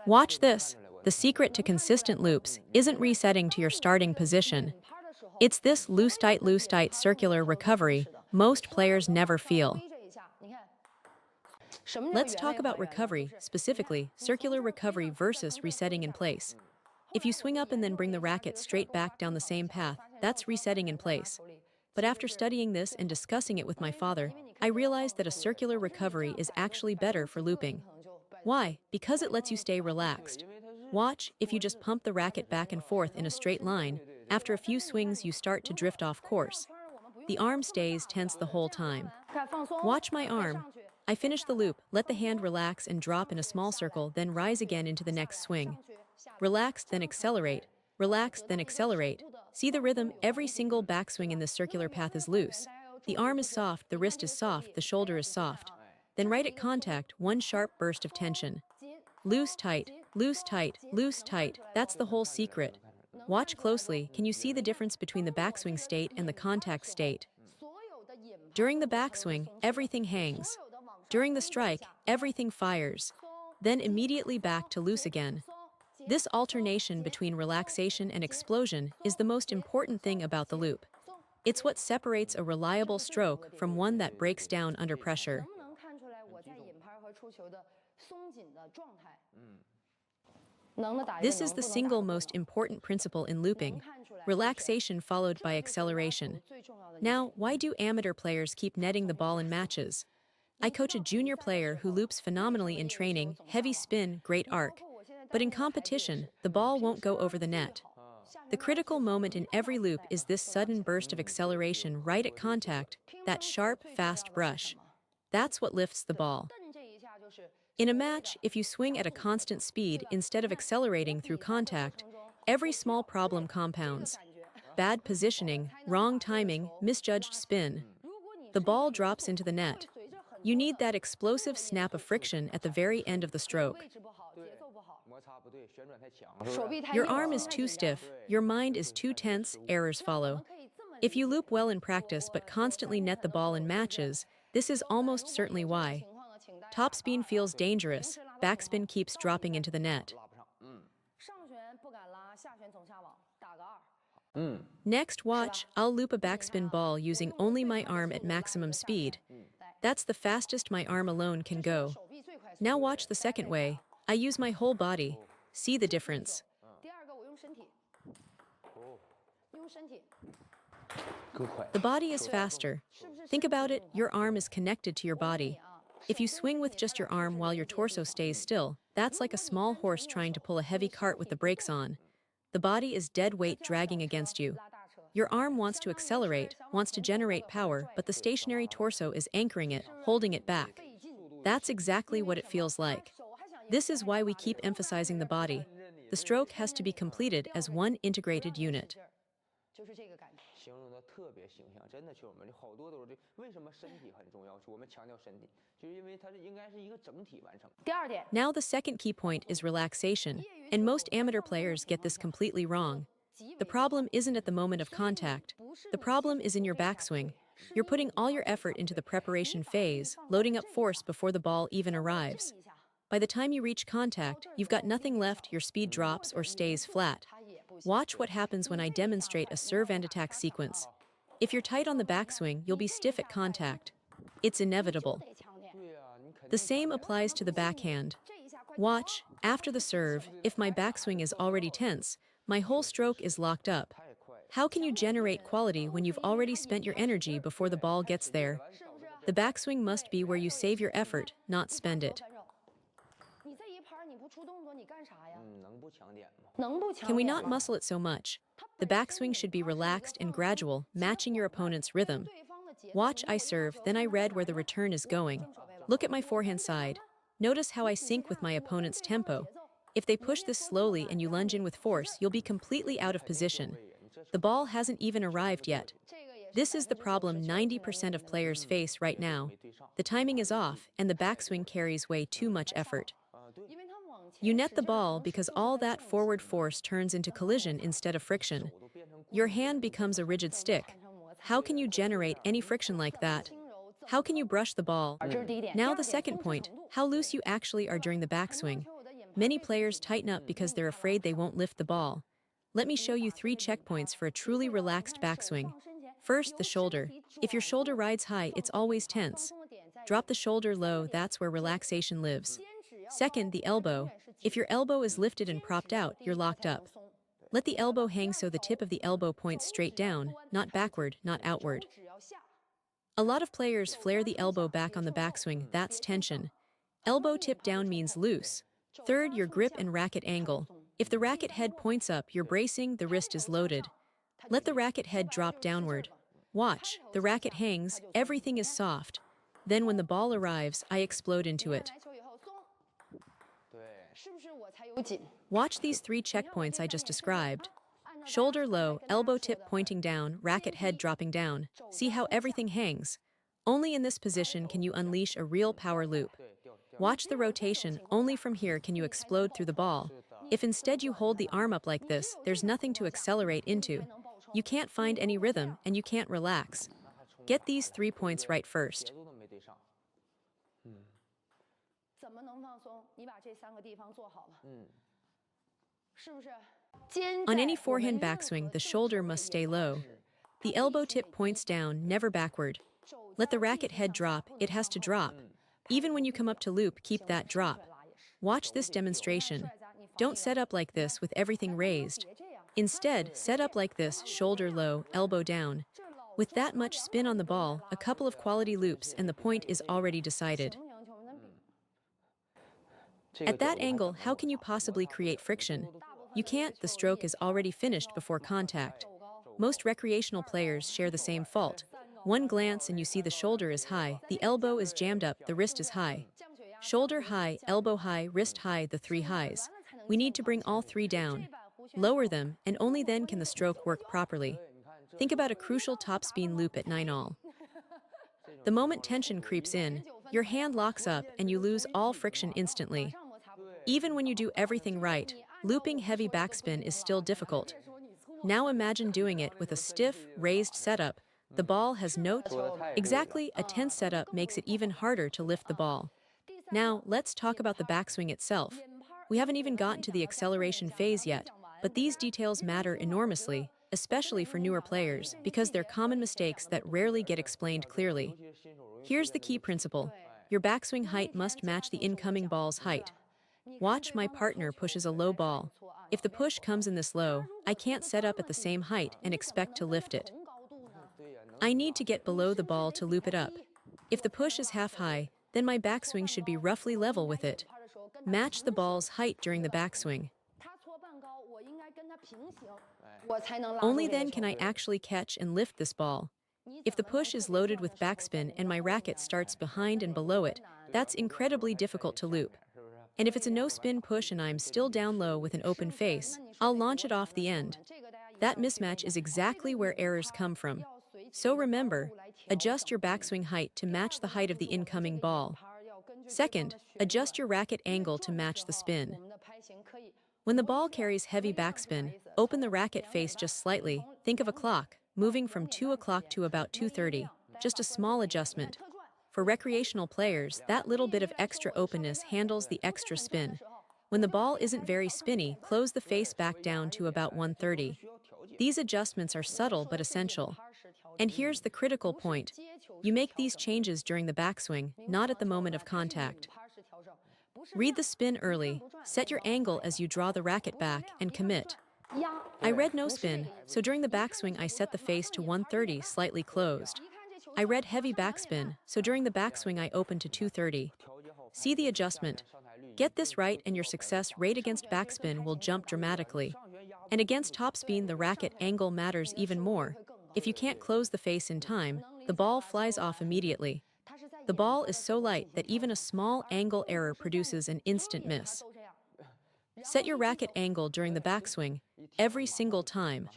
Watch this. The secret to consistent loops isn't resetting to your starting position. It's this loose tight circular recovery most players never feel. Let's talk about recovery, specifically circular recovery versus resetting in place. If you swing up and then bring the racket straight back down the same path, that's resetting in place. But after studying this and discussing it with my father, I realized that a circular recovery is actually better for looping. Why? Because it lets you stay relaxed. Watch, if you just pump the racket back and forth in a straight line, after a few swings you start to drift off course. The arm stays tense the whole time. Watch my arm. I finish the loop, let the hand relax and drop in a small circle, then rise again into the next swing. Relax, then accelerate. Relax, then accelerate. See the rhythm? Every single backswing in this circular path is loose. The arm is soft, the wrist is soft, the shoulder is soft. Then right at contact, one sharp burst of tension. Loose tight, loose tight, loose tight. That's the whole secret. Watch closely. Can you see the difference between the backswing state and the contact state? During the backswing, everything hangs. During the strike, everything fires. Then immediately back to loose again. This alternation between relaxation and explosion is the most important thing about the loop. It's what separates a reliable stroke from one that breaks down under pressure. This is the single most important principle in looping: relaxation followed by acceleration. Now, why do amateur players keep netting the ball in matches? I coach a junior player who loops phenomenally in training, heavy spin, great arc. But in competition, the ball won't go over the net. The critical moment in every loop is this sudden burst of acceleration right at contact, that sharp, fast brush. That's what lifts the ball. In a match, if you swing at a constant speed instead of accelerating through contact, every small problem compounds. Bad positioning, wrong timing, misjudged spin. The ball drops into the net. You need that explosive snap of friction at the very end of the stroke. Your arm is too stiff, your mind is too tense, errors follow. If you loop well in practice but constantly net the ball in matches, this is almost certainly why. Topspin feels dangerous, backspin keeps dropping into the net. Next, watch, I'll loop a backspin ball using only my arm at maximum speed. That's the fastest my arm alone can go. Now watch the second way. I use my whole body. See the difference. The body is faster. Think about it, your arm is connected to your body. If you swing with just your arm while your torso stays still, that's like a small horse trying to pull a heavy cart with the brakes on. The body is dead weight dragging against you. Your arm wants to accelerate, wants to generate power, but the stationary torso is anchoring it, holding it back. That's exactly what it feels like. This is why we keep emphasizing the body. The stroke has to be completed as one integrated unit. Now the second key point is relaxation, and most amateur players get this completely wrong. The problem isn't at the moment of contact. The problem is in your backswing. You're putting all your effort into the preparation phase, loading up force before the ball even arrives. By the time you reach contact, you've got nothing left, your speed drops or stays flat. Watch what happens when I demonstrate a serve and attack sequence. If you're tight on the backswing, you'll be stiff at contact. It's inevitable. The same applies to the backhand. Watch, after the serve, if my backswing is already tense, my whole stroke is locked up. How can you generate quality when you've already spent your energy before the ball gets there? The backswing must be where you save your effort, not spend it. Can we not muscle it so much? The backswing should be relaxed and gradual, matching your opponent's rhythm. Watch, I serve, then I read where the return is going. Look at my forehand side. Notice how I sync with my opponent's tempo. If they push this slowly and you lunge in with force, you'll be completely out of position. The ball hasn't even arrived yet. This is the problem 90% of players face right now. The timing is off, and the backswing carries way too much effort. You net the ball because all that forward force turns into collision instead of friction. Your hand becomes a rigid stick. How can you generate any friction like that? How can you brush the ball? Now the second point, how loose you actually are during the backswing. Many players tighten up because they're afraid they won't lift the ball. Let me show you 3 checkpoints for a truly relaxed backswing. First, the shoulder. If your shoulder rides high, it's always tense. Drop the shoulder low, that's where relaxation lives. Second, the elbow. If your elbow is lifted and propped out, you're locked up. Let the elbow hang so the tip of the elbow points straight down, not backward, not outward. A lot of players flare the elbow back on the backswing, that's tension. Elbow tip down means loose. Third, your grip and racket angle. If the racket head points up, you're bracing, the wrist is loaded. Let the racket head drop downward. Watch, the racket hangs, everything is soft. Then when the ball arrives, I explode into it. Watch these 3 checkpoints I just described. Shoulder low, elbow tip pointing down, racket head dropping down. See how everything hangs? Only in this position can you unleash a real power loop. Watch the rotation, only from here can you explode through the ball. If instead you hold the arm up like this, there's nothing to accelerate into. You can't find any rhythm, and you can't relax. Get these 3 points right first. On any forehand backswing, the shoulder must stay low. The elbow tip points down, never backward. Let the racket head drop, it has to drop. Even when you come up to loop, keep that drop. Watch this demonstration. Don't set up like this with everything raised. Instead, set up like this, shoulder low, elbow down. With that much spin on the ball, a couple of quality loops and the point is already decided. At that angle, how can you possibly create friction? You can't, the stroke is already finished before contact. Most recreational players share the same fault. One glance and you see the shoulder is high, the elbow is jammed up, the wrist is high. Shoulder high, elbow high, wrist high, the 3 highs. We need to bring all 3 down. Lower them, and only then can the stroke work properly. Think about a crucial topspin loop at 9 all. The moment tension creeps in, your hand locks up and you lose all friction instantly. Even when you do everything right, looping heavy backspin is still difficult. Now imagine doing it with a stiff, raised setup. The ball has no... Exactly, a tense setup makes it even harder to lift the ball. Now, let's talk about the backswing itself. We haven't even gotten to the acceleration phase yet, but these details matter enormously, especially for newer players, because they're common mistakes that rarely get explained clearly. Here's the key principle. Your backswing height must match the incoming ball's height. Watch, my partner pushes a low ball. If the push comes in this low, I can't set up at the same height and expect to lift it. I need to get below the ball to loop it up. If the push is half high, then my backswing should be roughly level with it. Match the ball's height during the backswing. Only then can I actually catch and lift this ball. If the push is loaded with backspin and my racket starts behind and below it, that's incredibly difficult to loop. And if it's a no-spin push and I'm still down low with an open face, I'll launch it off the end. That mismatch is exactly where errors come from. So remember, adjust your backswing height to match the height of the incoming ball. Second, adjust your racket angle to match the spin. When the ball carries heavy backspin, open the racket face just slightly. Think of a clock, moving from 2 o'clock to about 2:30. Just a small adjustment. For recreational players, that little bit of extra openness handles the extra spin. When the ball isn't very spinny, close the face back down to about 1:30. These adjustments are subtle but essential. And here's the critical point. You make these changes during the backswing, not at the moment of contact. Read the spin early, set your angle as you draw the racket back, and commit. I read no spin, so during the backswing I set the face to 1:30 slightly closed. I read heavy backspin, so during the backswing I opened to 2:30. See the adjustment. Get this right and your success rate against backspin will jump dramatically. And against topspin the racket angle matters even more. If you can't close the face in time, the ball flies off immediately. The ball is so light that even a small angle error produces an instant miss. Set your racket angle during the backswing, every single time.